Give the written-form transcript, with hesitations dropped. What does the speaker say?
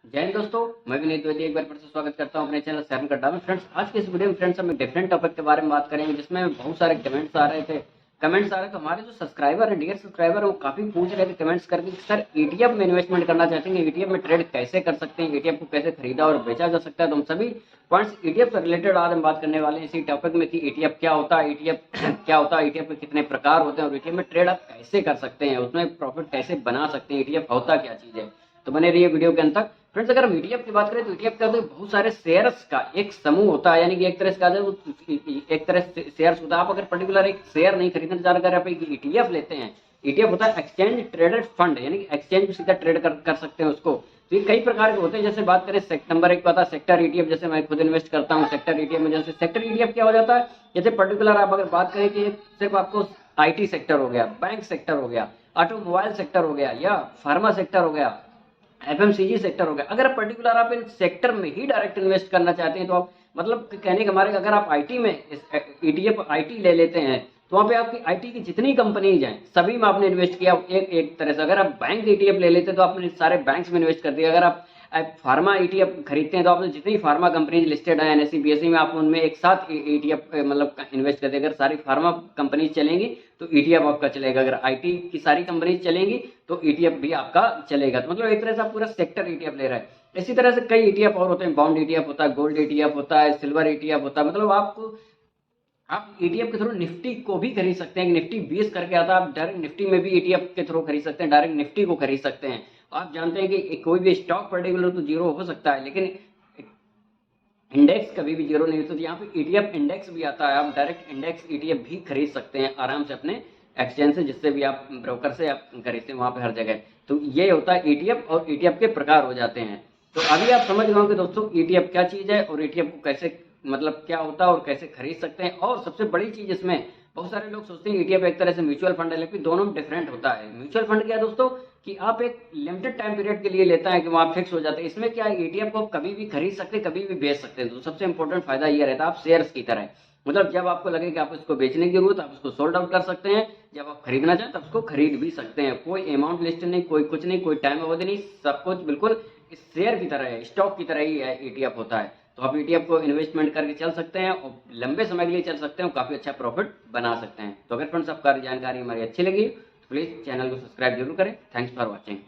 जय हिंद दोस्तों, मैं विनीत द्विवेदी एक बार फिर से स्वागत करता हूं अपने चैनल शहर कड्डा में। फ्रेंड्स, आज के इस वीडियो में फ्रेंड्स हम एक डिफरेंट टॉपिक के बारे में बात करेंगे जिसमें बहुत सारे कमेंट्स आ रहे थे। तो हमारे जो सब्सक्राइबर है, डियर सब्सक्राइबर है, वो काफी पूछ रहे थे कमेंट्स करके कि सर ईटीएफ में इन्वेस्टमेंट करना चाहते हैं, ईटीएफ में ट्रेड कैसे कर सकते हैं, ईटीएफ को कैसे खरीदा और बेचा जा सकता है। तो हम सभी पॉइंट्स ईटीएफ से रिलेटेड आज हम बात करने वाले हैं इसी टॉपिक में कि ईटीएफ क्या होता है, ईटीएफ क्या होता है, ईटीएफ के कितने प्रकार होते हैं और ईटीएफ में ट्रेड आप कैसे कर सकते हैं, उसमें प्रॉफिट कैसे बना सकते हैं, ईटीएफ होता क्या चीज है। तो बने रहिए वीडियो के अंत तक। फ्रेंड्स, अगर हम ईटीएफ की बात करें तो ईटीएफ का तो बहुत सारे शेयर्स का एक समूह होता है, यानी कि एक तरह से कहा जाए एक तरह से शेयर्स होता है। आप अगर पर्टिकुलर एक शेयर नहीं खरीदना चाह रहे, अगर आप एक ईटीएफ लेते हैं, ईटीएफ होता है एक्सचेंज ट्रेडेड फंड, यानी कि एक्सचेंज में सीधा ट्रेड कर सकते हैं उसको। तो ये कई प्रकार के होते हैं। जैसे बात करें नंबर एक पता सेक्टर ईटीएफ, जैसे मैं खुद इन्वेस्ट करता हूँ सेक्टर ईटीएफ में। जैसे सेक्टर ईटीएफ क्या हो जाता है, जैसे पर्टिकुलर आप अगर बात करें कि सिर्फ आपको आईटी सेक्टर हो गया, बैंक सेक्टर हो गया, ऑटोमोबाइल सेक्टर हो गया या फार्मा सेक्टर हो गया, एफएमसीजी सेक्टर हो गया, अगर पर्टिकुलर आप इन सेक्टर में ही डायरेक्ट इन्वेस्ट करना चाहते हैं तो आप मतलब कहने के हमारे अगर आप आईटी में ईटीएफ आईटी ले लेते हैं तो वहां पे आपकी आईटी की जितनी कंपनीज हैं सभी में आपने इन्वेस्ट किया एक एक तरह से। अगर आप बैंक ईटीएफ ले लेते हैं तो आपने सारे बैंक्स में इन्वेस्ट कर दिया। अगर आप फार्मा ईटीएफ खरीदते हैं तो आपने जितनी फार्मा कंपनीज लिस्टेड है एनएससी बीएससी में, आप उनमें एक साथ ईटीएफ मतलब इन्वेस्ट कर दिया। अगर सारी फार्मा कंपनीज चलेंगी तो ईटीएफ आपका चलेगा, अगर आईटी की सारी कंपनीज चलेंगी तो ईटीएफ भी आपका चलेगा। तो मतलब एक तरह से आप पूरा सेक्टर ईटीएफ ले रहे हैं। इसी तरह से कई ईटीएफ और होते हैं, बाउंड ईटीएफ होता है, गोल्ड ईटीएफ होता है, सिल्वर ईटीएफ होता है। मतलब आप ईटीएफ के थ्रू निफ्टी को भी खरीद सकते हैं। निफ्टी 20 करके आता है, आप डायरेक्ट निफ्टी में भी ईटीएफ के थ्रू खरीद सकते हैं, डायरेक्ट निफ्टी को खरीद सकते हैं। आप जानते हैं कि कोई भी स्टॉक पर्टिकुलर तो जीरो हो सकता है, लेकिन इंडेक्स कभी भी जीरो नहीं होता। तो यहाँ पे ईटीएफ इंडेक्स भी आता है, आप डायरेक्ट इंडेक्स ईटीएफ भी खरीद सकते हैं आराम से अपने एक्सचेंज से, जिससे भी आप ब्रोकर से आप खरीदते हैं वहां पे हर जगह। तो ये होता है ईटीएफ, और ईटीएफ के प्रकार हो जाते हैं। तो अभी आप समझ गए होंगे दोस्तों ईटीएफ क्या चीज है और ईटीएफ को कैसे मतलब क्या होता है और कैसे खरीद सकते हैं। और सबसे बड़ी चीज इसमें बहुत सारे लोग सोचते हैं ईटीएफ एक तरह से म्यूचुअल फंड है, लेकिन दोनों में डिफरेंट होता है। म्यूचुअल फंड क्या है दोस्तों कि आप एक लिमिटेड टाइम पीरियड के लिए लेता है कि वहां फिक्स हो जाता है। इसमें क्या है, ईटीएफ को आप कभी भी खरीद सकते हैं, कभी भी बेच सकते हैं। तो सबसे इंपॉर्टेंट फायदा ये रहता है, आप शेयर्स की तरह, मतलब जब आपको लगे कि आप इसको बेचने की जरूरत, आप उसको सोल्ड आउट कर सकते हैं। जब आप खरीदना चाहें तब उसको खरीद भी सकते हैं। कोई अमाउंट लिस्ट नहीं, कोई कुछ नहीं, कोई टाइम अवधि नहीं, सब कुछ बिल्कुल इस शेयर की तरह है, स्टॉक की तरह ही है ईटीएफ होता है। तो आप ईटीएफ को इन्वेस्टमेंट करके चल सकते हैं और लंबे समय के लिए चल सकते हैं और काफी अच्छा प्रॉफिट बना सकते हैं। तो अगर फ्रेंड्स आपको जानकारी हमारी अच्छी लगी तो प्लीज चैनल को सब्सक्राइब जरूर करें। Thanks for watching.